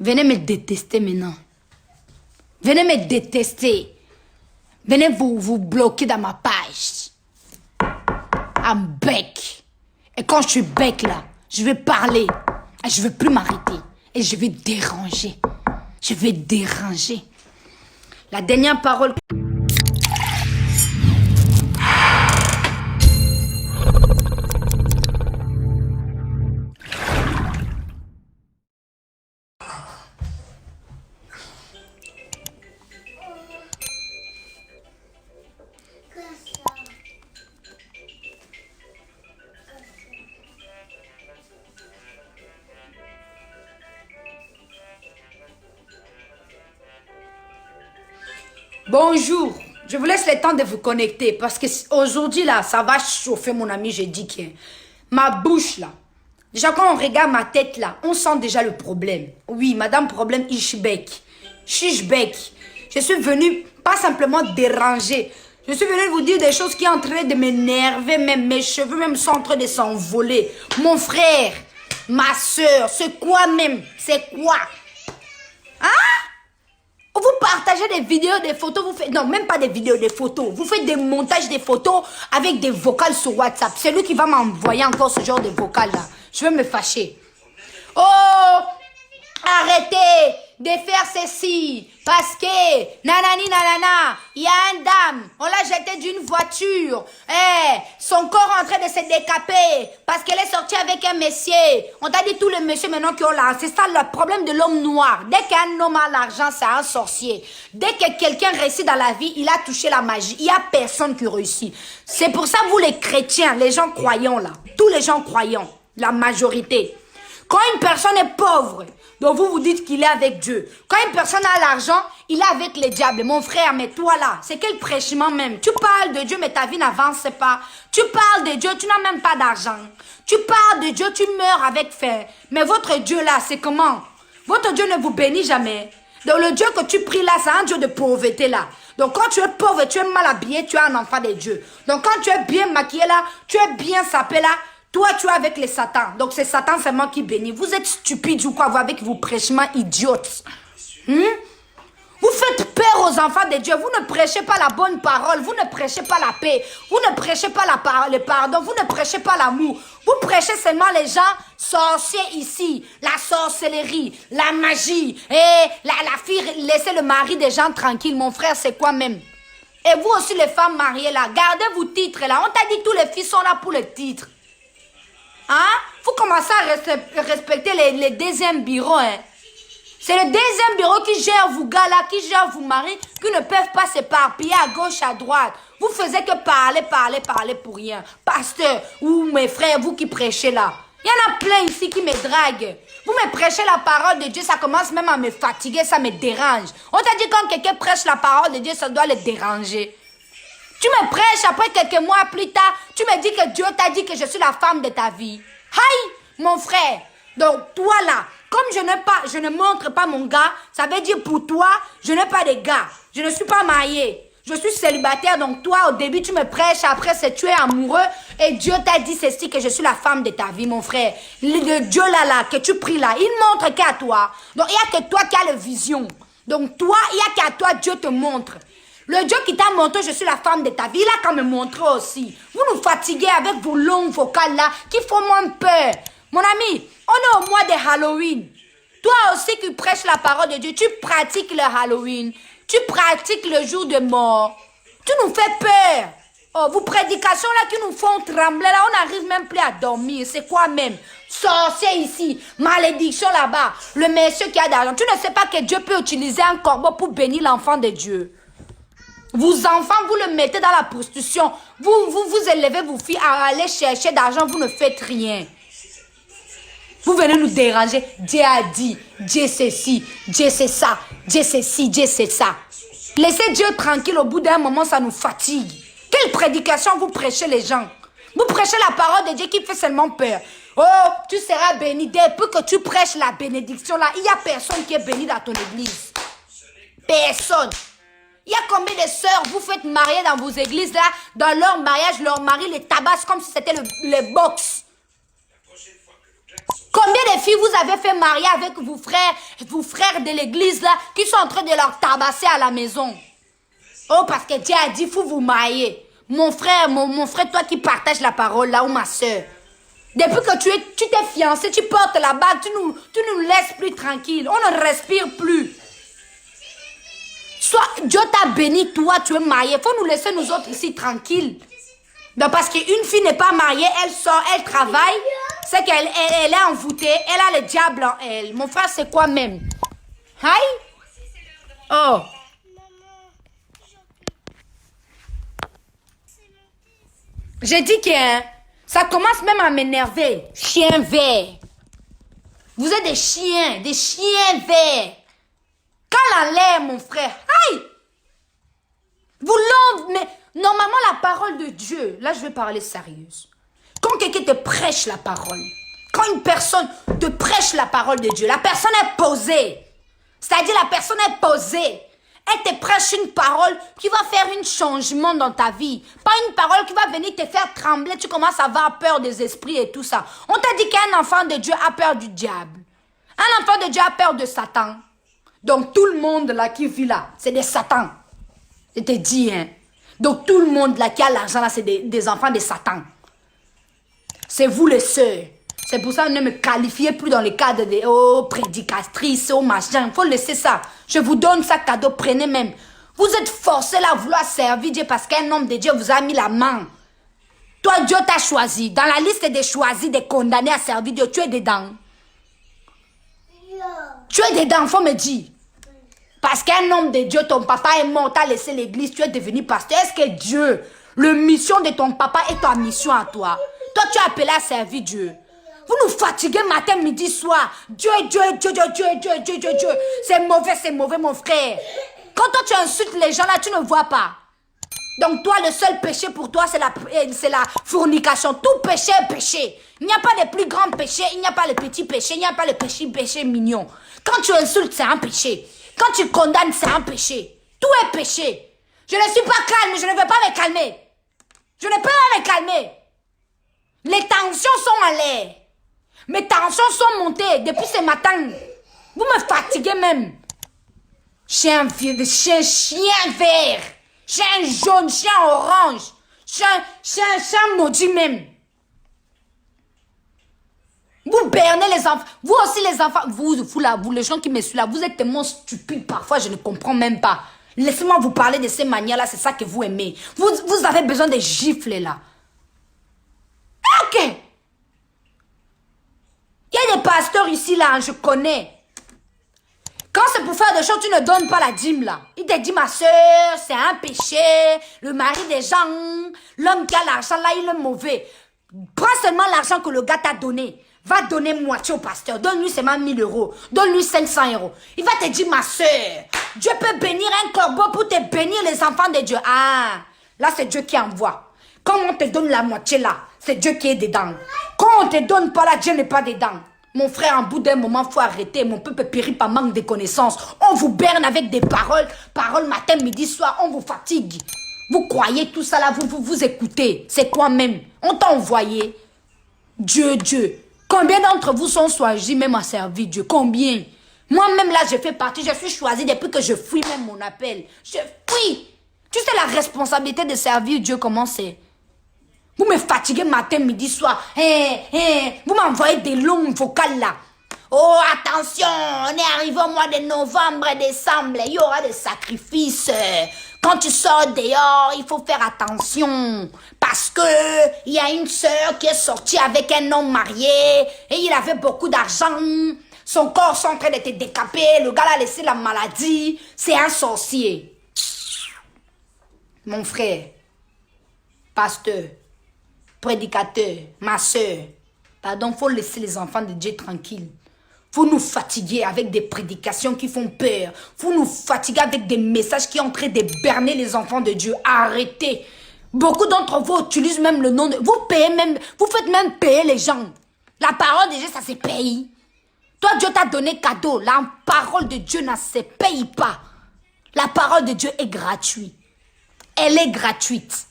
Venez me détester maintenant. Venez me détester. Venez vous bloquer dans ma page. I'm bec. Et quand je suis bec là, je vais parler. Et je ne vais plus m'arrêter. Et je vais déranger. Je vais déranger. La dernière parole... Bonjour, je vous laisse le temps de vous connecter parce que aujourd'hui là, ça va chauffer mon ami, j'ai dit que ma bouche là, déjà quand on regarde ma tête là, on sent déjà le problème. Oui, madame problème Ishbek, Shishbek, je suis venue pas simplement déranger, je suis venue vous dire des choses qui sont en train de m'énerver, même mes cheveux même sont en train de s'envoler. Mon frère, ma soeur, c'est quoi même, c'est quoi? Hein? Vous partagez des vidéos, des photos, vous faites... Non, même pas des vidéos, des photos. Vous faites des montages des photos avec des vocales sur WhatsApp. C'est lui qui va m'envoyer encore ce genre de vocales là. Je vais me fâcher. Oh! Arrêtez de faire ceci. Parce que, nanani nanana, il y a une dame, on l'a jetée d'une voiture. Son corps est en train de se décaper parce qu'elle est sortie avec un monsieur. On t'a dit tous les messieurs maintenant qui ont là. C'est ça le problème de l'homme noir. Dès qu'un homme a l'argent, c'est un sorcier. Dès que quelqu'un réussit dans la vie, il a touché la magie. Il n'y a personne qui réussit. C'est pour ça, vous les chrétiens, les gens croyants là, tous les gens croyants, la majorité. Quand une personne est pauvre, donc vous vous dites qu'il est avec Dieu. Quand une personne a l'argent, il est avec le diable. Mon frère, mais toi là, c'est quel prêchement même? Tu parles de Dieu, mais ta vie n'avance pas. Tu parles de Dieu, tu n'as même pas d'argent. Tu parles de Dieu, tu meurs avec faim. Mais votre Dieu là, c'est comment? Votre Dieu ne vous bénit jamais. Donc le Dieu que tu pries là, c'est un Dieu de pauvreté là. Donc quand tu es pauvre, tu es mal habillé, tu es un enfant de Dieu. Donc quand tu es bien maquillé là, tu es bien sapé là, toi, tu es avec les satans. Donc, c'est Satan seulement qui bénit. Vous êtes stupides ou quoi, vous, avec vos prêchements idiotes. Vous faites peur aux enfants de Dieu. Vous ne prêchez pas la bonne parole. Vous ne prêchez pas la paix. Vous ne prêchez pas le pardon. Vous ne prêchez pas l'amour. Vous prêchez seulement les gens sorciers ici. La sorcellerie, la magie. Et la fille, laissez le mari des gens tranquilles. Mon frère, c'est quoi même? Et vous aussi, les femmes mariées là, gardez vos titres là. On t'a dit tous les filles sont là pour les titres. Hein? Vous commencez à respecter les deuxièmes bureaux. Hein? C'est le deuxième bureau qui gère vous gars là, qui gère vos maris, qui ne peuvent pas s'éparpiller à gauche, à droite. Vous faisiez que parler pour rien. Pasteur ou mes frères, vous qui prêchez là. Il y en a plein ici qui me draguent. Vous me prêchez la parole de Dieu, ça commence même à me fatiguer, ça me dérange. On t'a dit quand quelqu'un prêche la parole de Dieu, ça doit le déranger. Tu me prêches, après quelques mois plus tard, tu me dis que Dieu t'a dit que je suis la femme de ta vie. Aïe, mon frère. Donc, toi là, comme je ne montre pas mon gars, ça veut dire pour toi, je n'ai pas de gars. Je ne suis pas mariée. Je suis célibataire, donc toi, au début, tu me prêches, après, c'est tu es amoureux, et Dieu t'a dit ceci, que je suis la femme de ta vie, mon frère. Le Dieu là, que tu pries là, il montre qu'à toi. Donc, il n'y a que toi qui as la vision. Donc, toi, il n'y a qu'à toi, Dieu te montre. Le Dieu qui t'a montré, je suis la femme de ta vie, il a qu'à me montrer aussi. Vous nous fatiguez avec vos longues vocales là, qui font moins peur. Mon ami, on est au mois de Halloween. Toi aussi qui prêches la parole de Dieu, tu pratiques le Halloween. Tu pratiques le jour de mort. Tu nous fais peur. Oh, vos prédications là qui nous font trembler là, on n'arrive même plus à dormir. C'est quoi même? Sorcier ici, malédiction là-bas. Le monsieur qui a d'argent. Tu ne sais pas que Dieu peut utiliser un corbeau pour bénir l'enfant de Dieu. Vos enfants, vous le mettez dans la prostitution. Vous élevez vos filles à aller chercher d'argent, vous ne faites rien. Vous venez nous déranger. Dieu a dit, Dieu c'est ci, Dieu c'est ça, Dieu c'est ci, Dieu c'est ça. Laissez Dieu tranquille, au bout d'un moment, ça nous fatigue. Quelle prédication vous prêchez les gens? Vous prêchez la parole de Dieu qui fait seulement peur. Oh, tu seras béni. Depuis que tu prêches la bénédiction là, il n'y a personne qui est béni dans ton église. Personne. Il y a combien de sœurs vous faites marier dans vos églises là, dans leur mariage, leur mari les tabasse comme si c'était le box. Combien de filles vous avez fait marier avec vos frères de l'église là, qui sont en train de leur tabasser à la maison? Oh, parce que Dieu a dit, il faut vous marier. Mon frère, toi qui partages la parole là, ou ma soeur. Depuis que tu t'es fiancé, tu portes la bague, tu nous laisses plus tranquille. On ne respire plus. Soit Dieu t'a béni, toi tu es marié. Il faut nous laisser nous autres ici tranquilles. Donc parce qu'une fille n'est pas mariée, elle sort, elle travaille. C'est qu'elle est envoûtée, elle a le diable en elle. Mon frère, c'est quoi même? Aïe? Oh. J'ai dit que ça commence même à m'énerver. Chien vert. Vous êtes des chiens verts. Quand la l'air, mon frère. Aïe! Vous l'enlevez, mais normalement la parole de Dieu, là je vais parler sérieuse. Quand quelqu'un te prêche la parole, quand une personne te prêche la parole de Dieu, la personne est posée. C'est-à-dire la personne est posée. Elle te prêche une parole qui va faire un changement dans ta vie. Pas une parole qui va venir te faire trembler. Tu commences à avoir peur des esprits et tout ça. On t'a dit qu'un enfant de Dieu a peur du diable. Un enfant de Dieu a peur de Satan. Donc tout le monde là qui vit là, c'est des Satan. Je te dis, hein. Donc tout le monde là qui a l'argent là, c'est des enfants de Satan. C'est vous les sœurs. C'est pour ça que ne me qualifiez plus dans le cadre de prédicatrices, machin. Il faut laisser ça. Je vous donne ça cadeau, prenez même. Vous êtes forcés là à vouloir servir Dieu parce qu'un homme de Dieu vous a mis la main. Toi, Dieu t'a choisi. Dans la liste des choisis, des condamnés à servir Dieu, tu es dedans. Tu es dedans, il faut me dire. Parce qu'un homme de Dieu, ton papa est mort, t'as laissé l'église, tu es devenu pasteur. Est-ce que Dieu, la mission de ton papa est ta mission à toi? Toi, tu es appelé à servir Dieu. Vous nous fatiguez matin, midi, soir. Dieu. C'est mauvais, mon frère. Quand toi, tu insultes les gens là, tu ne vois pas. Donc toi, le seul péché pour toi, c'est la fornication. Tout péché est péché. Il n'y a pas de plus grand péché, il n'y a pas le petit péché, il n'y a pas le péché mignon. Quand tu insultes, c'est un péché. Quand tu condamnes, c'est un péché. Tout est péché. Je ne suis pas calme, je ne veux pas me calmer. Je ne peux pas me calmer. Les tensions sont en l'air. Mes tensions sont montées depuis ce matin. Vous me fatiguez même. Chien vert, chien jaune, chien orange, chien maudit même. Vous bernez les enfants. Vous aussi les enfants. Vous les gens qui me suivent là, vous êtes tellement stupides parfois, je ne comprends même pas. Laissez-moi vous parler de ces manières-là, c'est ça que vous aimez. Vous avez besoin de gifles là. Ok. Il y a des pasteurs ici là, je connais. Quand c'est pour faire des choses, tu ne donnes pas la dîme là. Il te dit, ma soeur, c'est un péché. Le mari des gens, l'homme qui a l'argent là, il est mauvais. Prends seulement l'argent que le gars t'a donné. Va donner moitié au pasteur. Donne-lui seulement 1000 euros. Donne-lui 500 euros. Il va te dire, ma soeur, Dieu peut bénir un corbeau pour te bénir les enfants de Dieu. Ah, là c'est Dieu qui envoie. Quand on te donne la moitié là, c'est Dieu qui est dedans. Quand on te donne pas là, Dieu n'est pas dedans. Mon frère, en bout d'un moment, il faut arrêter. Mon peuple périt par manque de connaissances. On vous berne avec des paroles. Paroles matin, midi, soir. On vous fatigue. Vous croyez tout ça là, vous écoutez. C'est quoi même? On t'a envoyé. Dieu. Combien d'entre vous sont choisis même à servir Dieu? Combien? Moi-même là, je fais partie. Je suis choisi depuis que je fuis même mon appel. Je fuis. Tu sais la responsabilité de servir Dieu, comment c'est? Vous me fatiguez matin, midi, soir. Vous m'envoyez des longues vocales là. Oh, attention, on est arrivé au mois de novembre et décembre. Il y aura des sacrifices. Quand tu sors dehors, il faut faire attention. Parce que il y a une sœur qui est sortie avec un homme marié et il avait beaucoup d'argent. Son corps est en train de te décaper. Le gars a laissé la maladie. C'est un sorcier. Mon frère, pasteur, prédicateur, ma soeur, pardon, faut laisser les enfants de Dieu tranquilles. Faut nous fatiguer avec des prédications qui font peur. Faut nous fatiguer avec des messages qui sont en train de berner les enfants de Dieu. Arrêtez. Beaucoup d'entre vous utilisent même le nom de... Vous payez même... Vous faites même payer les gens. La parole de Dieu, ça se paye. Toi, Dieu t'a donné cadeau. La parole de Dieu ne se paye pas. La parole de Dieu est gratuite. Elle est gratuite.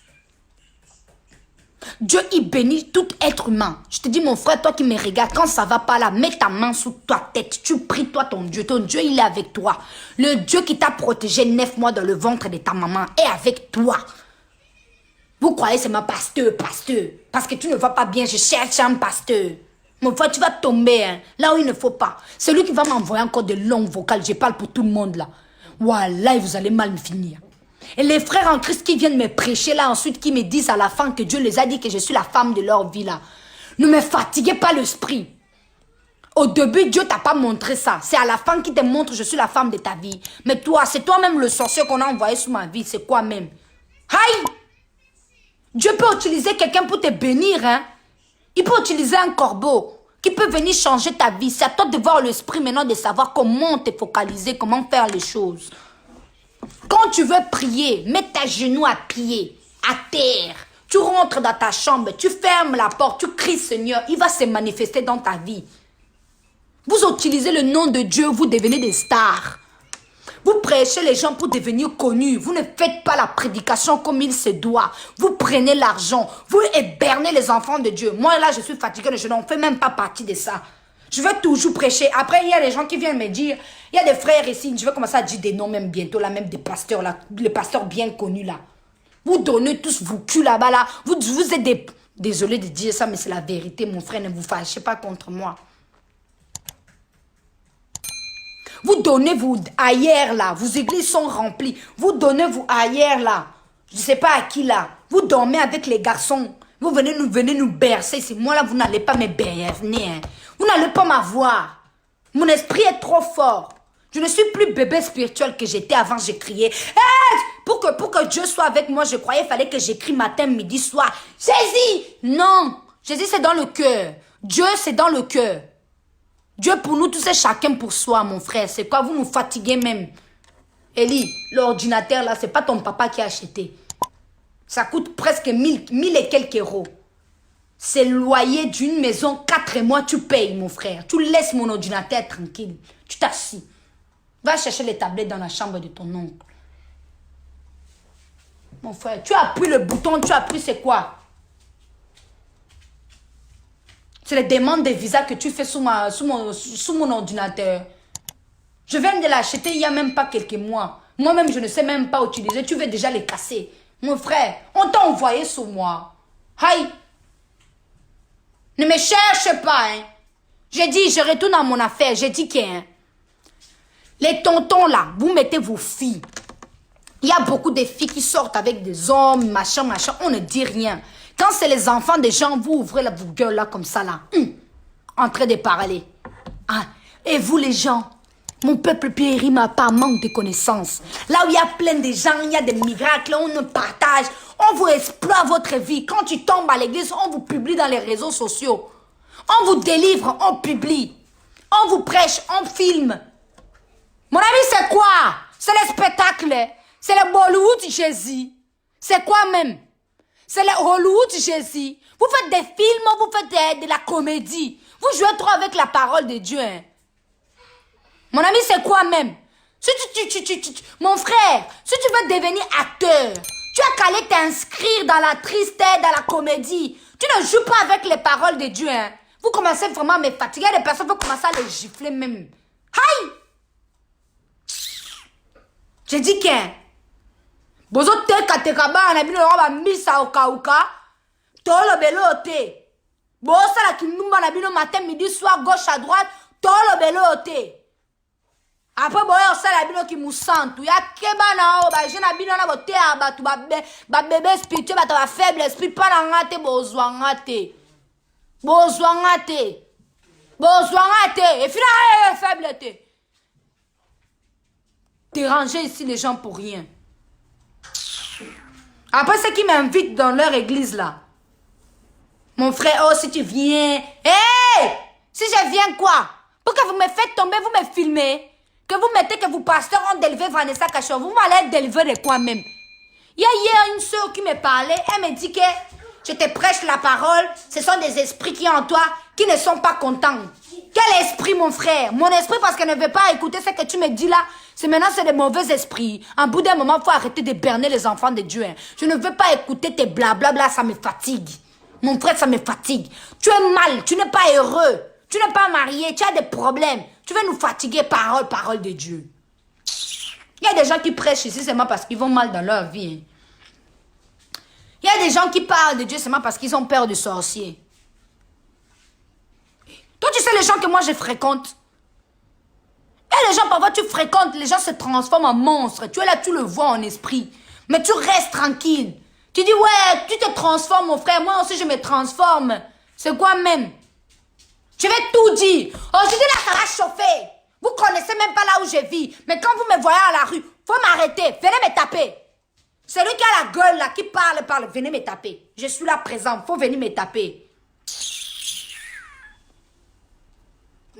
Dieu, il bénit tout être humain. Je te dis, mon frère, toi qui me regardes, quand ça va pas là, mets ta main sous ta tête. Tu pries, toi, ton Dieu. Ton Dieu, il est avec toi. Le Dieu qui t'a protégé 9 mois dans le ventre de ta maman est avec toi. Vous croyez c'est ma pasteur. Parce que tu ne vas pas bien, je cherche un pasteur. Mon frère, tu vas tomber hein, là où il ne faut pas. C'est lui qui va m'envoyer encore de longues vocales. Je parle pour tout le monde là. Voilà, vous allez mal me finir. Et les frères en Christ qui viennent me prêcher là ensuite, qui me disent à la fin que Dieu les a dit que je suis la femme de leur vie là. Ne me fatiguez pas l'esprit. Au début, Dieu t'a pas montré ça. C'est à la fin qu'il te montre je suis la femme de ta vie. Mais toi, c'est toi-même le sorcier qu'on a envoyé sur ma vie. C'est quoi même? Aïe! Dieu peut utiliser quelqu'un pour te bénir. Hein? Il peut utiliser un corbeau qui peut venir changer ta vie. C'est à toi de voir l'esprit maintenant, de savoir comment te focaliser, comment faire les choses. Quand tu veux prier, mets ta genou à pied, à terre. Tu rentres dans ta chambre, tu fermes la porte, tu cries Seigneur, il va se manifester dans ta vie. Vous utilisez le nom de Dieu, vous devenez des stars. Vous prêchez les gens pour devenir connus. Vous ne faites pas la prédication comme il se doit. Vous prenez l'argent, vous hébernez les enfants de Dieu. Moi là, je suis fatiguée, je n'en fais même pas partie de ça. Je vais toujours prêcher. Après, il y a des gens qui viennent me dire, il y a des frères ici, je vais commencer à dire des noms même bientôt, là, même des pasteurs, là, les pasteurs bien connus, là. Vous donnez tous vos culs là-bas, là. Vous êtes des... Désolé de dire ça, mais c'est la vérité, mon frère, ne vous fâchez pas contre moi. Vous donnez vos ailleurs, là. Vos églises sont remplies. Vous donnez vos ailleurs, là. Je ne sais pas à qui, là. Vous dormez avec les garçons. Vous venez nous bercer. C'est moi, là, vous n'allez pas me berner, hein. Vous n'allez pas m'avoir. Mon esprit est trop fort. Je ne suis plus bébé spirituel que j'étais avant. J'ai crié. Hey! Pour que Dieu soit avec moi, je croyais qu'il fallait que j'écris matin, midi, soir. Jésus! Non. Jésus, c'est dans le cœur. Dieu, c'est dans le cœur. Dieu pour nous tous et chacun pour soi, mon frère. C'est quoi? Vous nous fatiguez même. Eli, l'ordinateur là, c'est pas ton papa qui a acheté. Ça coûte presque 1000 et quelques euros. C'est le loyer d'une maison, 4 mois, tu payes, mon frère. Tu laisses mon ordinateur tranquille. Tu t'assis. Va chercher les tablettes dans la chambre de ton oncle. Mon frère, tu as pris le bouton, tu as pris c'est quoi? C'est les demandes de visa que tu fais sous mon ordinateur. Je viens de l'acheter il n'y a même pas quelques mois. Moi-même, je ne sais même pas utiliser. Tu veux déjà les casser. Mon frère, on t'a envoyé sur moi. Aïe! Ne me cherche pas, hein. J'ai dit, je retourne à mon affaire. J'ai dit que, hein, les tontons là, vous mettez vos filles. Il y a beaucoup de filles qui sortent avec des hommes, machin, on ne dit rien. Quand c'est les enfants des gens, vous ouvrez la gueule là comme ça là. En train de parler. Ah, et vous les gens, mon peuple périt par manque de connaissances. Là où il y a plein de gens, il y a des miracles, on nous partage. On vous exploite votre vie. Quand tu tombes à l'église, on vous publie dans les réseaux sociaux. On vous délivre, on publie. On vous prêche, on filme. Mon ami, c'est quoi? C'est le spectacle. C'est le Bollywood Jésus. C'est quoi même? C'est le Hollywood Jésus. Vous faites des films, vous faites de la comédie. Vous jouez trop avec la parole de Dieu. Hein. Mon ami, c'est quoi même? Mon frère, si tu veux devenir acteur, tu as qu'à aller t'inscrire dans la tristesse, dans la comédie. Tu ne joues pas avec les paroles de Dieu. Hein. Vous commencez vraiment à me fatiguer. Les personnes vont commencer à les gifler même. Aïe! J'ai dit que bozo te katekaba na bino roba misa okauka tolo belote. Bosa la kinumba na bino matin midi soir gauche à droite tolo belote. Après boya osala bino ki musantu ya keba na o ba jena bino na bote abatu ba bébé spirituel ba ta faible esprit pas na ngate bozwa ngate. Bozwa ngate. Bozwa ngate et fina faible te. Déranger ici les gens pour rien. Après ceux qui m'invitent dans leur église là. Mon frère, oh si tu viens. Hey! Si je viens quoi? Pour que vous me faites tomber, vous me filmez. Que vous mettez que vous pasteurs ont délevé Vanessa Cachot. Vous m'allez délever de quoi même? Il y a hier une soeur qui me parlait. Elle me dit que je te prêche la parole. Ce sont des esprits qui en toi qui ne sont pas contents. Quel esprit, mon frère? Mon esprit, parce qu'elle ne veut pas écouter ce que tu me dis là. C'est maintenant, c'est des mauvais esprits. En bout d'un moment, il faut arrêter de berner les enfants de Dieu. Hein. Je ne veux pas écouter tes blablabla, ça me fatigue. Mon frère, ça me fatigue. Tu es mal, tu n'es pas heureux. Tu n'es pas marié, tu as des problèmes. Tu veux nous fatiguer, parole de Dieu. Il y a des gens qui prêchent ici seulement parce qu'ils vont mal dans leur vie. Il y a des gens qui parlent de Dieu seulement parce qu'ils ont peur de sorciers. Toi, tu sais les gens que moi je fréquente. Et les gens, parfois, tu fréquentes, les gens se transforment en monstres. Tu es là, tu le vois en esprit. Mais tu restes tranquille. Tu dis, ouais, tu te transformes, mon frère. Moi aussi, je me transforme. C'est quoi même? Je vais tout dire. Aujourd'hui, là, ça va chauffer. Vous connaissez même pas là où je vis. Mais quand vous me voyez à la rue, faut m'arrêter. Venez me taper. Celui qui a la gueule là, qui parle. Venez me taper. Je suis là présent. Faut venir me taper.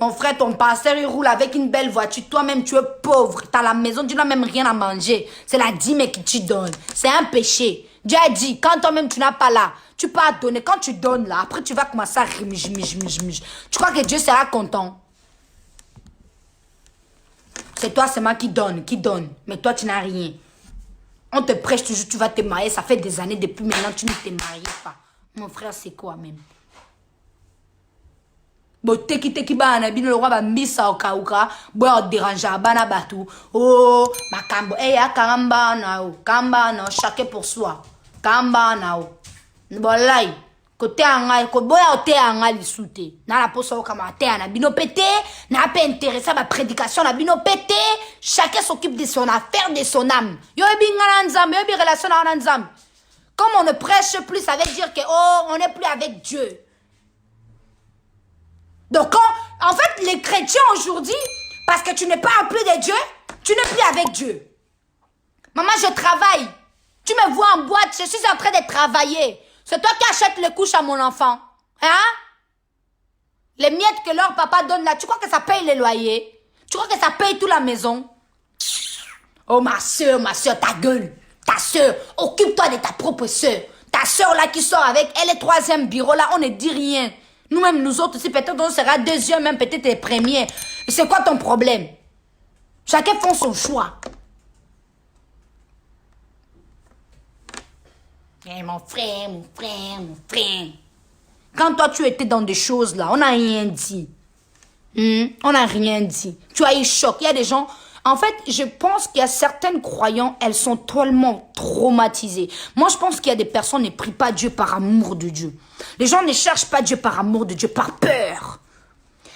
Mon frère, ton pasteur, il roule avec une belle voiture. Toi-même, tu es pauvre. Tu as la maison, tu n'as même rien à manger. C'est la dîme que tu donnes. C'est un péché. Dieu a dit, quand toi-même, tu n'as pas là, tu peux donner. Quand tu donnes là, après, tu vas commencer à rimige. Tu crois que Dieu sera content? C'est toi seulement qui donne. Mais toi, tu n'as rien. On te prêche toujours, tu vas te marier. Ça fait des années depuis maintenant, tu ne te maries pas. Mon frère, c'est quoi même? Teki bana bino le roi ba mbisa okauka bo déranger bana batu oh makambo ya kamba na chacun pour soi kamba na o bolai côté anga ko boya ote anga lisute na la poso kama te na bino pété na pas intéressé ba prédication na bino pété chacun s'occupe de son affaire de son âme yo bingana nzambe yo bi relation na nzambe comme on ne prêche plus ça veut dire que oh on n'est plus avec Dieu. Donc, en fait, les chrétiens aujourd'hui, parce que tu n'es pas rempli de Dieu, tu n'es plus avec Dieu. Maman, je travaille. Tu me vois en boîte, je suis en train de travailler. C'est toi qui achètes les couches à mon enfant. Hein? Les miettes que leur papa donne là, tu crois que ça paye les loyers? Tu crois que ça paye toute la maison? Oh, ma soeur, ta gueule. Ta soeur, occupe-toi de ta propre soeur. Ta soeur là qui sort avec, elle est troisième bureau là, on ne dit rien. Nous-mêmes, nous autres aussi, peut-être on sera deuxième, même peut-être premier. C'est quoi ton problème? Chacun fait son choix. Eh, mon frère. Quand toi, tu étais dans des choses là, on n'a rien dit. On n'a rien dit. Tu as eu choc. Il y a des gens... En fait, je pense qu'il y a certaines croyants, elles sont tellement traumatisées. Moi, je pense qu'il y a des personnes qui ne prient pas Dieu par amour de Dieu. Les gens ne cherchent pas Dieu par amour de Dieu, par peur.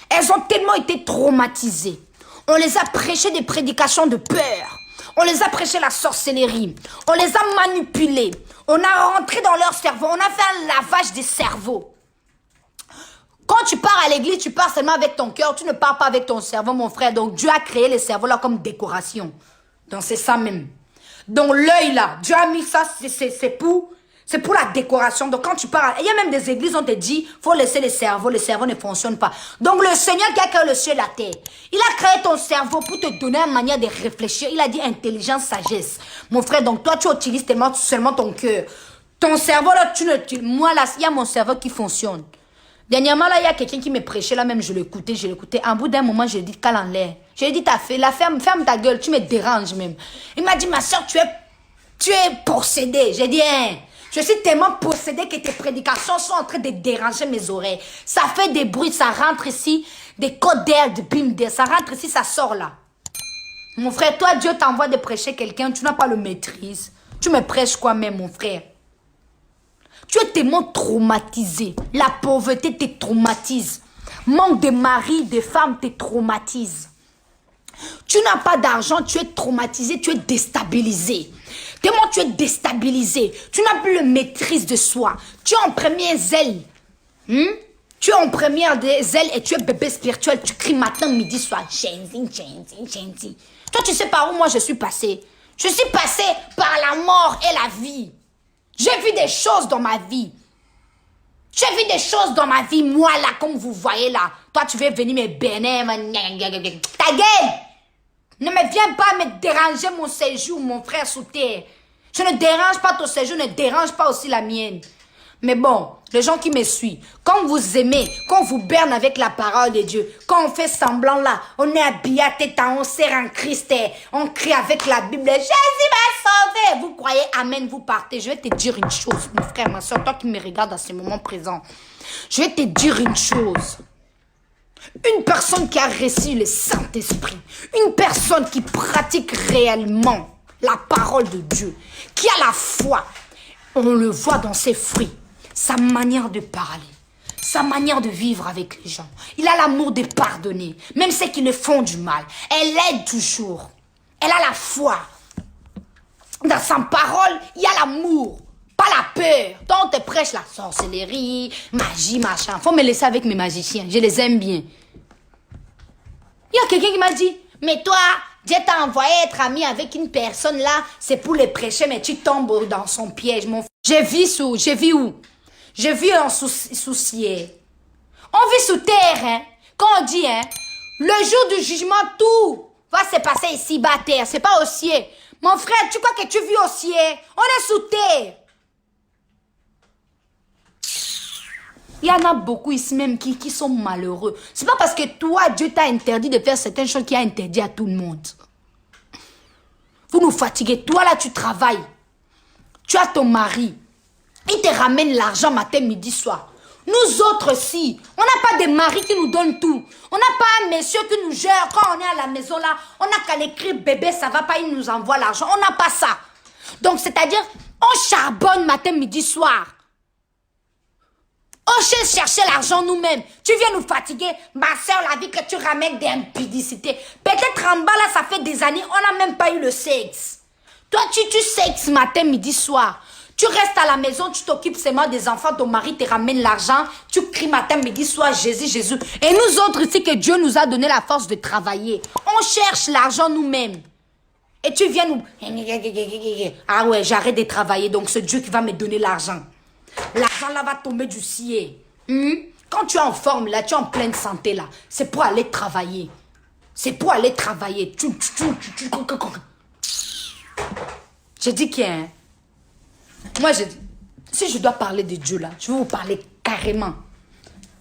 Elles ont tellement été traumatisées. On les a prêché des prédications de peur. On les a prêché la sorcellerie. On les a manipulés. On a rentré dans leur cerveau. On a fait un lavage des cerveaux. Quand tu pars à l'église, tu pars seulement avec ton cœur. Tu ne pars pas avec ton cerveau, mon frère. Donc, Dieu a créé les cerveaux là comme décoration. Donc, c'est ça même. Donc, l'œil là, Dieu a mis ça, c'est pour la décoration. Donc, quand tu pars, il y a même des églises, on te dit, faut laisser le cerveau ne fonctionne pas. Donc, le Seigneur qui a créé le ciel et la terre, il a créé ton cerveau pour te donner une manière de réfléchir. Il a dit intelligence, sagesse. Mon frère, donc, toi, tu utilises seulement ton cœur. Ton cerveau là, moi là, il y a mon cerveau qui fonctionne. Dernièrement, là, il y a quelqu'un qui me prêchait, là même, je l'écoutais. En bout d'un moment, je lui ai dit, cale en l'air. Je lui ai dit, ferme ta gueule, tu me déranges même. Il m'a dit, ma soeur, tu es possédée. J'ai dit, hein, je suis tellement possédée que tes prédications sont en train de déranger mes oreilles. Ça fait des bruits, ça rentre ici, des codes d'air, de bim, ça rentre ici, ça sort là. Mon frère, toi, Dieu t'envoie de prêcher quelqu'un, tu n'as pas le maîtrise. Tu me prêches quoi même, mon frère? Tu es tellement traumatisé. La pauvreté te traumatise. Manque de mari, de femme te traumatise. Tu n'as pas d'argent, tu es traumatisé, tu es déstabilisé. Tellement tu es déstabilisé. Tu n'as plus le maîtrise de soi. Tu es en première zèle. Tu es en première zèle et tu es bébé spirituel. Tu cries matin, midi, soir. Toi, tu sais par où moi je suis passé? Je suis passé par la mort et la vie. J'ai vu des choses dans ma vie. Moi, là, comme vous voyez, là. Toi, tu veux venir me bénir. Ta gueule! Ne me viens pas me déranger mon séjour, mon frère, sous terre. Je ne dérange pas ton séjour, ne dérange pas aussi la mienne. Mais bon, les gens qui me suivent, quand vous aimez, quand vous berne avec la parole de Dieu, quand on fait semblant là, on est habillé à tête, on sert en Christ, on crie avec la Bible. Jésus m'a sauvé. Vous croyez, amen, vous partez. Je vais te dire une chose, mon frère, ma soeur, toi qui me regardes à ce moment présent. Je vais te dire une chose. Une personne qui a reçu le Saint-Esprit, une personne qui pratique réellement la parole de Dieu, qui a la foi, on le voit dans ses fruits, sa manière de parler, sa manière de vivre avec les gens. Il a l'amour de pardonner, même ceux qui ne font du mal. Elle aide toujours. Elle a la foi. Dans sa parole, il y a l'amour, pas la peur. Donc on te prêche la sorcellerie, magie, machin. Faut me laisser avec mes magiciens, je les aime bien. Il y a quelqu'un qui m'a dit, mais toi, Dieu t'a envoyé être ami avec une personne là, c'est pour les prêcher, mais tu tombes dans son piège, mon frère. J'ai vu où? J'ai vu en soucier. On vit sous terre, hein. Quand on dit, hein, le jour du jugement, tout va se passer ici, bas terre. C'est pas au ciel. Mon frère, tu crois que tu vis au ciel? On est sous terre. Il y en a beaucoup ici même qui sont malheureux. C'est pas parce que toi, Dieu t'a interdit de faire certaines choses qu'il a interdit à tout le monde. Vous nous fatiguez. Toi là, tu travailles. Tu as ton mari. Il te ramène l'argent matin, midi, soir. Nous autres, si, on n'a pas de mari qui nous donne tout. On n'a pas un monsieur qui nous gère. Quand on est à la maison là, on n'a qu'à l'écrire bébé, ça va pas, il nous envoie l'argent. On n'a pas ça. Donc, c'est-à-dire, on charbonne matin, midi, soir. On cherche chercher l'argent nous-mêmes. Tu viens nous fatiguer. Ma soeur, la vie que tu ramènes des impudités. Peut-être en bas là, ça fait des années, on n'a même pas eu le sexe. Toi, tu sexes matin, midi, soir. Tu restes à la maison, tu t'occupes seulement des enfants, ton mari te ramène l'argent, tu cries matin, midi, soir, Jésus, Jésus. Et nous autres ici, que Dieu nous a donné la force de travailler. On cherche l'argent nous-mêmes. Et tu viens nous... Ah ouais, j'arrête de travailler, donc c'est Dieu qui va me donner l'argent. L'argent là va tomber du ciel. Quand tu es en forme là, tu es en pleine santé là, c'est pour aller travailler. C'est pour aller travailler. J'ai dit qu'il moi, si je dois parler de Dieu là, je vais vous parler carrément.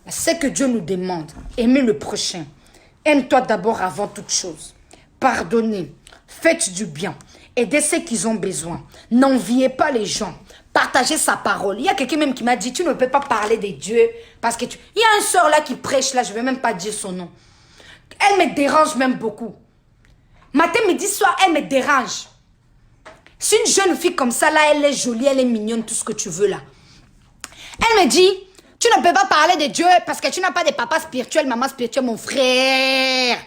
C'est que Dieu nous demande. Aimer le prochain. Aime-toi d'abord avant toute chose. Pardonnez. Faites du bien. Aidez ceux qui ont besoin. N'enviez pas les gens. Partagez sa parole. Il y a quelqu'un même qui m'a dit, tu ne peux pas parler de Dieu parce que Il y a une soeur là qui prêche là, je ne vais même pas dire son nom. Elle me dérange même beaucoup. Matin, midi, soir, elle me dérange. Si une jeune fille comme ça, là, elle est jolie, elle est mignonne, tout ce que tu veux, là. Elle me dit, tu ne peux pas parler de Dieu parce que tu n'as pas de papa spirituel, maman spirituelle, mon frère.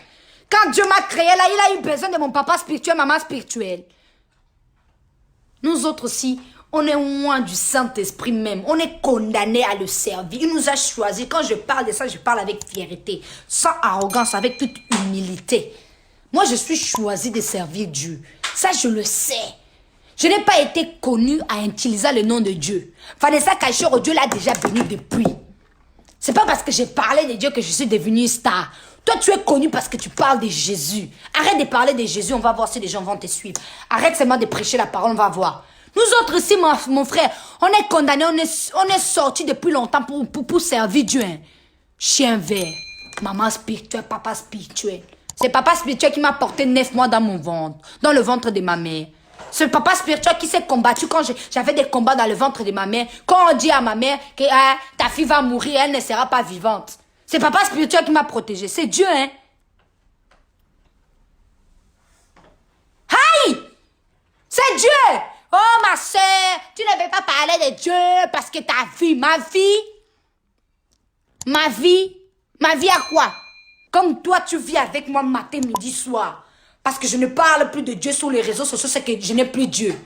Quand Dieu m'a créé, là, il a eu besoin de mon papa spirituel, maman spirituelle. Nous autres aussi, on est loin du Saint-Esprit même. On est condamnés à le servir. Il nous a choisis. Quand je parle de ça, je parle avec fierté, sans arrogance, avec toute humilité. Moi, je suis choisi de servir Dieu. Ça, je le sais. Je n'ai pas été connu à utiliser le nom de Dieu. Vanessa Cachero, Dieu l'a déjà béni depuis. C'est pas parce que j'ai parlé de Dieu que je suis devenue star. Toi, tu es connu parce que tu parles de Jésus. Arrête de parler de Jésus, on va voir si les gens vont te suivre. Arrête seulement de prêcher la parole, on va voir. Nous autres ici, mon frère, on est condamnés, on est sortis depuis longtemps pour servir Dieu. Hein. Chien vert, maman spirituelle, papa spirituel. C'est papa spirituel qui m'a porté 9 mois dans mon ventre, dans le ventre de ma mère. C'est papa spirituel qui s'est combattu quand j'avais des combats dans le ventre de ma mère. Quand on dit à ma mère que ta fille va mourir, elle ne sera pas vivante. C'est papa spirituel qui m'a protégé. C'est Dieu, hein. Aïe! C'est Dieu! Oh, ma soeur, tu ne veux pas parler de Dieu parce que ta vie, ma vie à quoi? Comme toi, tu vis avec moi matin, midi, soir. Parce que je ne parle plus de Dieu sur les réseaux sociaux, c'est que je n'ai plus Dieu.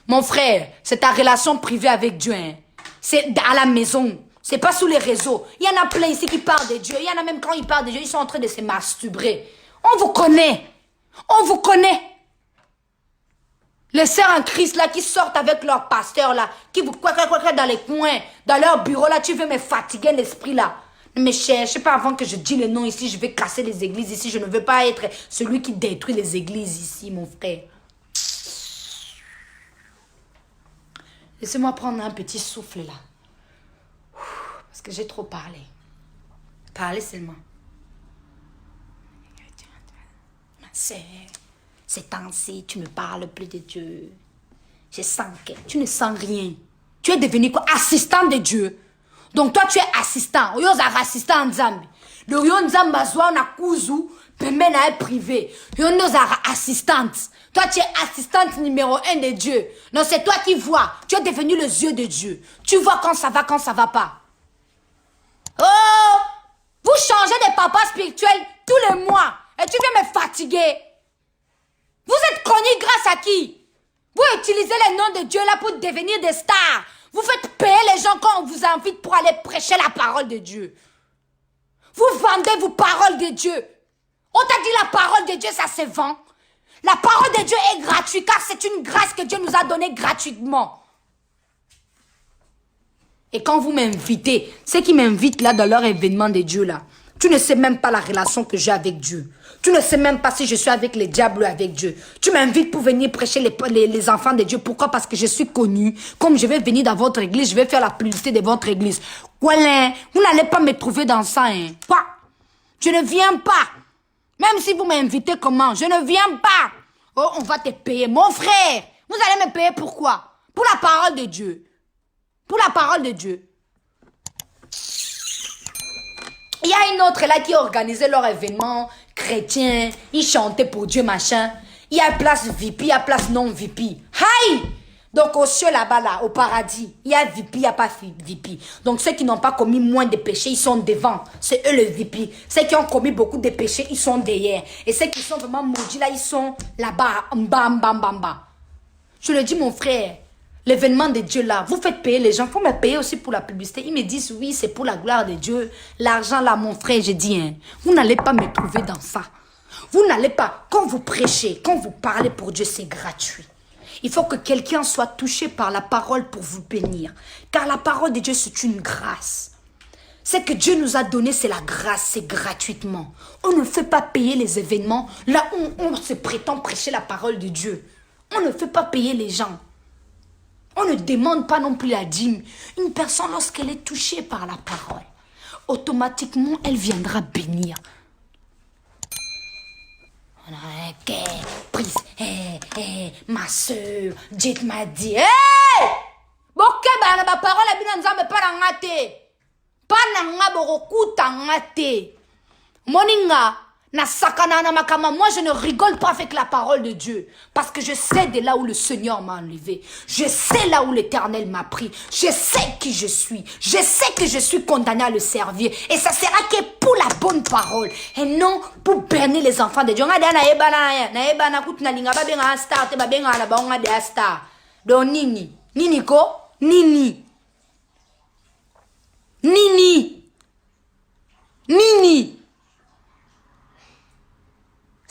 Mon frère, c'est ta relation privée avec Dieu. Hein. C'est à la maison. C'est pas sur les réseaux. Il y en a plein ici qui parlent de Dieu. Il y en a même quand ils parlent de Dieu, ils sont en train de se masturber. On vous connaît. On vous connaît. Les sœurs en Christ là qui sortent avec leur pasteur là, qui vous quoi dans les coins, dans leur bureau là, tu veux me fatiguer l'esprit là. Ne me cherchez pas avant que je dise le nom ici, je vais casser les églises ici, je ne veux pas être celui qui détruit les églises ici, mon frère. Laissez-moi prendre un petit souffle là. Parce que j'ai trop parlé. Parlez seulement. Ma sœur, Ces temps-ci, tu ne parles plus de Dieu. Je sens que tu ne sens rien. Tu es devenu quoi? Assistant de Dieu. Donc toi, tu es assistant. Oyo zara assistant Nzambi. Le yo Nzamba zwa na kuzu, pembe na privé. Yo no zara assistante. Toi, tu es assistante numéro 1 de Dieu. Non, c'est toi qui vois. Tu es devenu les yeux de Dieu. Tu vois quand ça va pas. Oh! Vous changez de papa spirituel tous les mois. Et tu viens me fatiguer. Vous êtes connus grâce à qui? Vous utilisez les noms de Dieu là pour devenir des stars. Vous faites payer les gens quand on vous invite pour aller prêcher la parole de Dieu. Vous vendez vos paroles de Dieu. On t'a dit la parole de Dieu, ça se vend. La parole de Dieu est gratuite car c'est une grâce que Dieu nous a donnée gratuitement. Et quand vous m'invitez, ceux qui m'invitent là dans leur événement de Dieu là, tu ne sais même pas la relation que j'ai avec Dieu. Tu ne sais même pas si je suis avec les diables ou avec Dieu. Tu m'invites pour venir prêcher les enfants de Dieu. Pourquoi? Parce que je suis connu. Comme je vais venir dans votre église, je vais faire la publicité de votre église. Voilà, vous n'allez pas me trouver dans ça. Hein. Quoi? Je ne viens pas. Même si vous m'invitez comment, je ne viens pas. Oh, on va te payer. Mon frère, vous allez me payer pourquoi? Pour la parole de Dieu. Pour la parole de Dieu. Il y a une autre là qui organisait leur événement chrétien. Ils chantaient pour Dieu, machin. Il y a place VIP, il y a place non VIP. Aïe! Donc au ciel là-bas, là, au paradis, il y a VIP, il n'y a pas VIP. Donc ceux qui n'ont pas commis moins de péchés, ils sont devant. C'est eux le VIP. Ceux qui ont commis beaucoup de péchés, ils sont derrière. Et ceux qui sont vraiment maudits là, ils sont là-bas, en bas, en bas, en bas. Je le dis mon frère. L'événement de Dieu là, vous faites payer les gens, il faut me payer aussi pour la publicité. Ils me disent oui, c'est pour la gloire de Dieu. L'argent là, mon frère, je dis, hein, vous n'allez pas me trouver dans ça. Vous n'allez pas, quand vous prêchez, quand vous parlez pour Dieu, c'est gratuit. Il faut que quelqu'un soit touché par la parole pour vous bénir. Car la parole de Dieu, c'est une grâce. Ce que Dieu nous a donné, c'est la grâce, c'est gratuitement. On ne fait pas payer les événements là où on se prétend prêcher la parole de Dieu. On ne fait pas payer les gens. On ne demande pas non plus la dîme. Une personne, lorsqu'elle est touchée par la parole, automatiquement, elle viendra bénir. Ok, prise, ma soeur, Dieu m'a dit, boke ba na parole abina nzambe pa na ngate. Pa na nga borokuta ngate. Moninga. Moi, je ne rigole pas avec la parole de Dieu. Parce que je sais de là où le Seigneur m'a enlevé. Je sais là où l'Éternel m'a pris. Je sais qui je suis. Je sais que je suis condamné à le servir. Et ça sera que pour la bonne parole. Et non pour berner les enfants de Dieu. Donc, nini. Nini ko? Nini. Nini. Nini.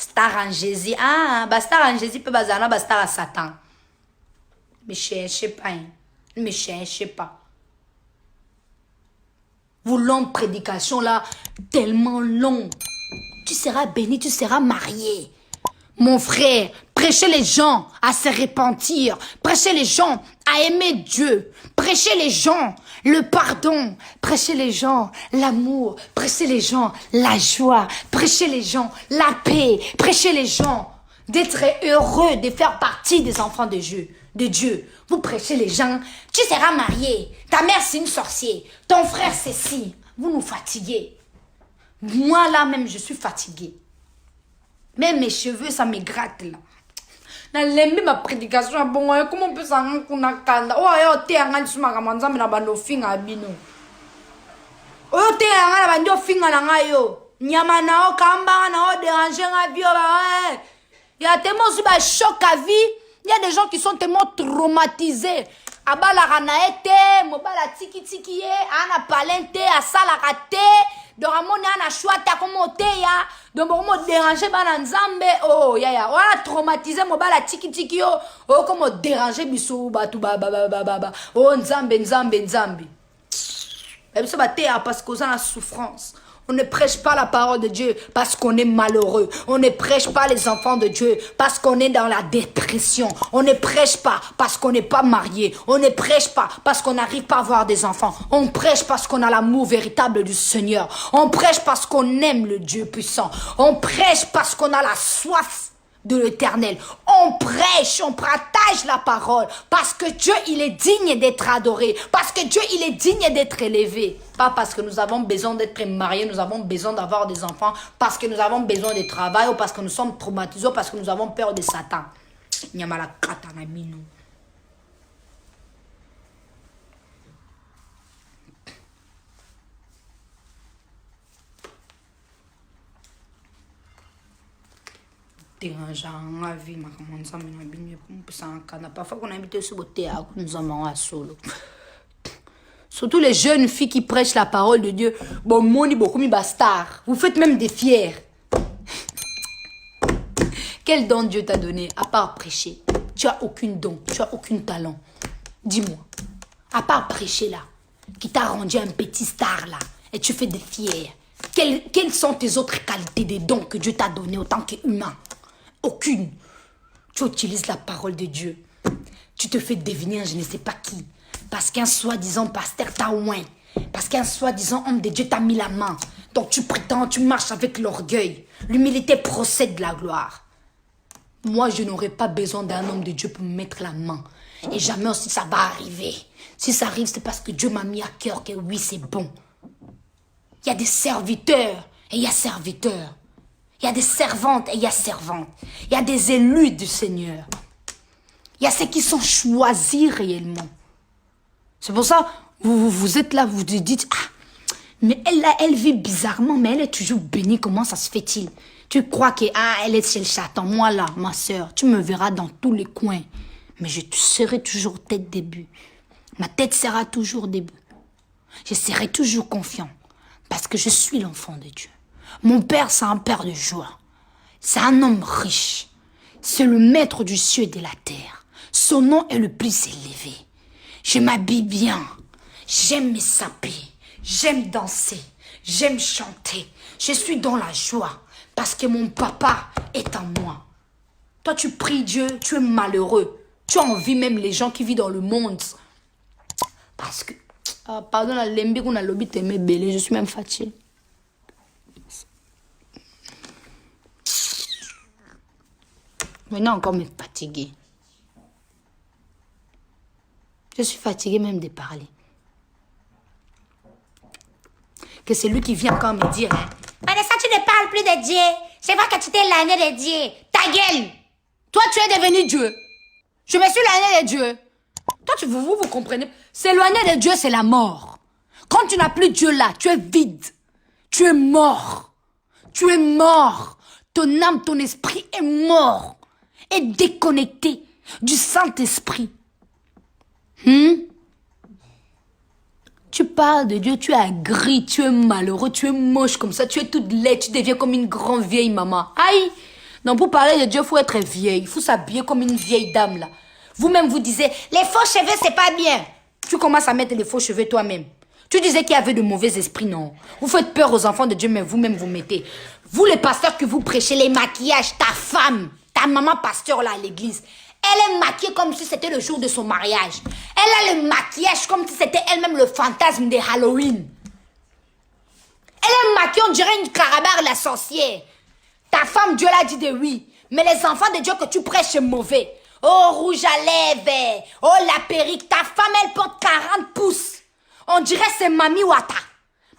Star en Jésus. Ah, bah star en Jésus peut bazana, bah star à Satan. Mais cherchez pas. Hein. Ne me cherchez pas. Vos longues prédications là, tellement longues. Tu seras béni, tu seras marié. Mon frère, prêchez les gens à se repentir. Prêchez les gens à aimer Dieu. Prêchez les gens le pardon. Prêchez les gens l'amour. Prêchez les gens la joie. Prêchez les gens la paix. Prêchez les gens d'être heureux, de faire partie des enfants de Dieu. Vous prêchez les gens. Tu seras marié. Ta mère c'est une sorcière. Ton frère c'est ci. Vous nous fatiguez. Moi là même je suis fatiguée. Même mes cheveux, ça me gratte là. Nalembi ma prédication bon comment on peut s'en kuna kanda. Oh yo te anga nsuma kamanza na bando finga bino. Oh te anga na bando finga na ngayo. Nyama na o kamba na o déranger nga bio ba. Il y a tellement sur ba choc à vie. Il y a des gens qui sont tellement traumatisés. Abala ranaete, mobala tiki tiki ye, ana palente, asala kate. Donc à mon ana chouata comme oteya, donc pour me déranger bana nzambe, oh ya, on a traumatisé mobala tiki tiki yo, oh comme déranger biso batu ba, oh nzambe. Même ça va teya parce qu'on a la souffrance. On ne prêche pas la parole de Dieu parce qu'on est malheureux. On ne prêche pas les enfants de Dieu parce qu'on est dans la dépression. On ne prêche pas parce qu'on n'est pas marié. On ne prêche pas parce qu'on n'arrive pas à avoir des enfants. On prêche parce qu'on a l'amour véritable du Seigneur. On prêche parce qu'on aime le Dieu puissant. On prêche parce qu'on a la soif de l'Éternel. On prêche, on partage la parole. Parce que Dieu, il est digne d'être adoré. Parce que Dieu, il est digne d'être élevé. Pas parce que nous avons besoin d'être mariés, nous avons besoin d'avoir des enfants, parce que nous avons besoin de travail, ou parce que nous sommes traumatisés, ou parce que nous avons peur de Satan. Nyamala katana mino. Dérangeant la vie, ma commande ça me bien pour ça en Canada. Parfois qu'on invite sur le théâtre, nous en à solo. Surtout les jeunes filles qui prêchent la parole de Dieu. Bon, moni beaucoup mi bastard. Vous faites même des fiers. Quel don Dieu t'a donné à part prêcher? Tu as aucun don, tu as aucun talent. Dis-moi, à part prêcher là, qui t'a rendu un petit star là, et tu fais des fiers. Quelles sont tes autres qualités, des dons que Dieu t'a donné autant qu'humain? Aucune. Tu utilises la parole de Dieu. Tu te fais devenir je ne sais pas qui. Parce qu'un soi-disant pasteur t'a oint. Parce qu'un soi-disant homme de Dieu t'a mis la main. Donc tu prétends, tu marches avec l'orgueil. L'humilité procède de la gloire. Moi, je n'aurais pas besoin d'un homme de Dieu pour me mettre la main. Et jamais aussi ça va arriver. Si ça arrive, c'est parce que Dieu m'a mis à cœur que oui, c'est bon. Il y a des serviteurs et il y a serviteurs. Il y a des servantes et il y a servantes. Il y a des élus du Seigneur. Il y a ceux qui sont choisis réellement. C'est pour ça, vous êtes là, vous vous dites, ah, mais elle là, elle vit bizarrement, mais elle est toujours bénie, comment ça se fait-il? Tu crois que, elle est chez le chaton. Moi là, ma soeur, tu me verras dans tous les coins. Mais je serai toujours tête debout. Ma tête sera toujours debout. Je serai toujours confiant. Parce que je suis l'enfant de Dieu. Mon père, c'est un père de joie. C'est un homme riche. C'est le maître du ciel et de la terre. Son nom est le plus élevé. Je m'habille bien. J'aime me saper. J'aime danser. J'aime chanter. Je suis dans la joie. Parce que mon papa est en moi. Toi, tu pries Dieu, tu es malheureux. Tu envies même les gens qui vivent dans le monde. Parce que... Ah, pardon, la lembi qu'on a lobby t'aimait belé, je suis même fatiguée. Maintenant encore me fatiguer. Je suis fatiguée même de parler. Que c'est lui qui vient encore me dire, hein. Vanessa, tu ne parles plus de Dieu. Je vois que tu t'es l'année de Dieu. Ta gueule. Toi, tu es devenu Dieu. Je me suis l'année de Dieu. Toi, vous comprenez. S'éloigner de Dieu, c'est la mort. Quand tu n'as plus Dieu là, tu es vide. Tu es mort. Tu es mort. Ton âme, ton esprit est mort. Est déconnecté du Saint-Esprit. Tu parles de Dieu, tu es gris, tu es malheureux, tu es moche comme ça, tu es toute laide, tu deviens comme une grande vieille maman. Aïe! Donc pour parler de Dieu, il faut être vieille, il faut s'habiller comme une vieille dame là. Vous-même vous disiez, les faux cheveux c'est pas bien. Tu commences à mettre les faux cheveux toi-même. Tu disais qu'il y avait de mauvais esprits, non. Vous faites peur aux enfants de Dieu, mais vous-même vous mettez. Vous les pasteurs que vous prêchez, les maquillages, ta femme, ta maman pasteur là à l'église, elle est maquillée comme si c'était le jour de son mariage. Elle a le maquillage comme si c'était elle-même le fantasme de Halloween. Elle est maquillée, on dirait une carabère la sorcière. Ta femme, Dieu l'a dit de oui. Mais les enfants de Dieu que tu prêches, c'est mauvais. Oh, rouge à lèvres. Oh, la perruque. Ta femme, elle porte 40 pouces. On dirait c'est Mami Wata.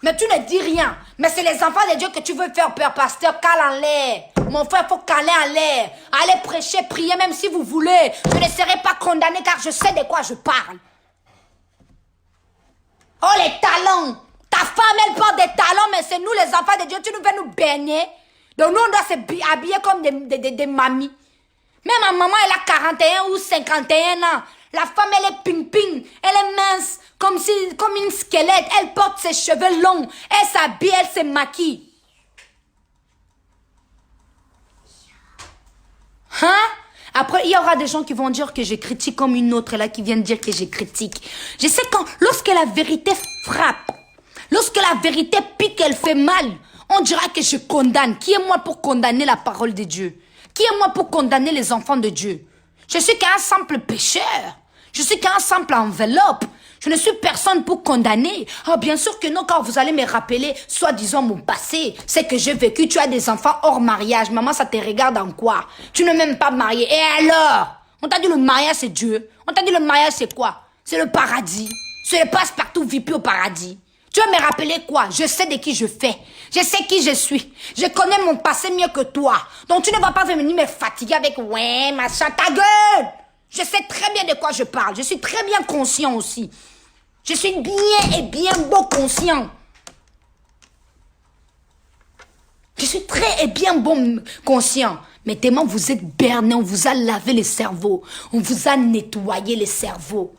Mais tu ne dis rien. Mais c'est les enfants de Dieu que tu veux faire peur, pasteur. Cale en l'air. Mon frère, il faut caler en l'air. Allez prêcher, prier, même si vous voulez. Je ne serai pas condamné car je sais de quoi je parle. Oh, les talons. Ta femme, elle porte des talons, mais c'est nous les enfants de Dieu. Tu nous veux nous baigner. Donc nous, on doit s'habiller comme des mamies. Même ma maman, elle a 41 ou 51 ans. La femme, elle est ping-ping. Elle est mince, comme une squelette. Elle porte ses cheveux longs. Elle s'habille, elle se maquille. Hein? Après, il y aura des gens qui vont dire que je critique comme une autre là qui vient de dire que je critique. Je sais lorsque la vérité frappe, lorsque la vérité pique, elle fait mal, on dira que je condamne. Qui est moi pour condamner la parole de Dieu? Qui est moi pour condamner les enfants de Dieu? Je suis qu'un simple pécheur. Je suis qu'un simple enveloppe. Je ne suis personne pour condamner. Ah, bien sûr que non, quand vous allez me rappeler, soi-disant mon passé, c'est que j'ai vécu, tu as des enfants hors mariage. Maman, ça te regarde en quoi? Tu n'es même pas marié. Et alors? On t'a dit le mariage, c'est Dieu. On t'a dit le mariage, c'est quoi? C'est le paradis. C'est le passe-partout, vis plus au paradis. Tu vas me rappeler quoi? Je sais de qui je fais. Je sais qui je suis. Je connais mon passé mieux que toi. Donc tu ne vas pas venir me fatiguer avec ouais, machin, ta gueule! Je sais très bien de quoi je parle. Je suis très bien conscient aussi. Je suis bien et bien beau conscient. Je suis très et bien bon conscient. Mais tellement vous êtes berné, on vous a lavé les cerveaux. On vous a nettoyé les cerveaux.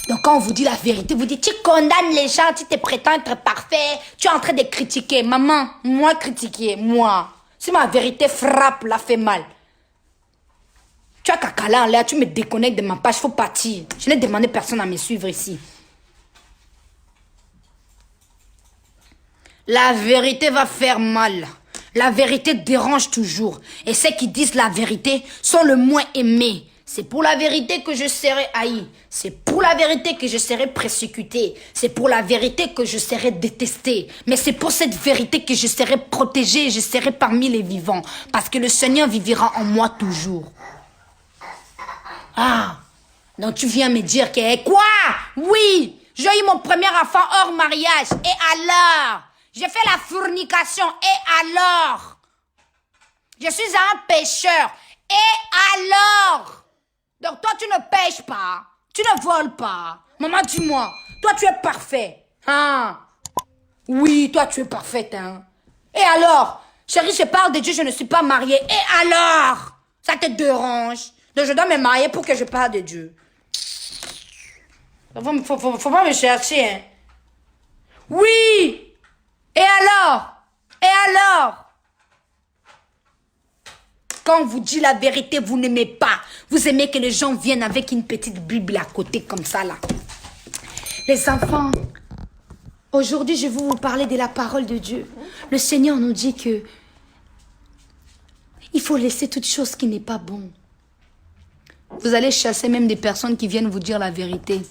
Donc quand on vous dit la vérité, vous dites, tu condamnes les gens, tu te prétends être parfait, tu es en train de critiquer. Maman, moi critiquer, moi. Si ma vérité frappe, la fait mal. Tu as caca en l'air, tu me déconnectes de ma page, faut partir. Je n'ai demandé personne à me suivre ici. La vérité va faire mal. La vérité dérange toujours. Et ceux qui disent la vérité sont le moins aimés. C'est pour la vérité que je serai haï. C'est pour la vérité que je serai persécuté. C'est pour la vérité que je serai détesté. Mais c'est pour cette vérité que je serai protégé et je serai parmi les vivants. Parce que le Seigneur vivra en moi toujours. Ah, donc tu viens me dire que quoi? Oui, j'ai eu mon premier enfant hors mariage. Et alors? J'ai fait la fornication. Et alors? Je suis un pécheur. Et alors? Donc toi, tu ne pêches pas. Tu ne voles pas. Maman, dis-moi. Toi, tu es parfait. Hein? Oui, toi, tu es parfaite. Hein? Et alors? Chérie, je parle de Dieu, je ne suis pas mariée. Et alors? Ça te dérange? Donc je dois me marier pour que je parle de Dieu. Faut pas me chercher. Hein? Oui! Et alors? Et alors? Quand on vous dit la vérité, vous n'aimez pas. Vous aimez que les gens viennent avec une petite Bible à côté comme ça là. Les enfants, aujourd'hui je vais vous parler de la parole de Dieu. Le Seigneur nous dit que il faut laisser toute chose qui n'est pas bon. Vous allez chasser même des personnes qui viennent vous dire la vérité.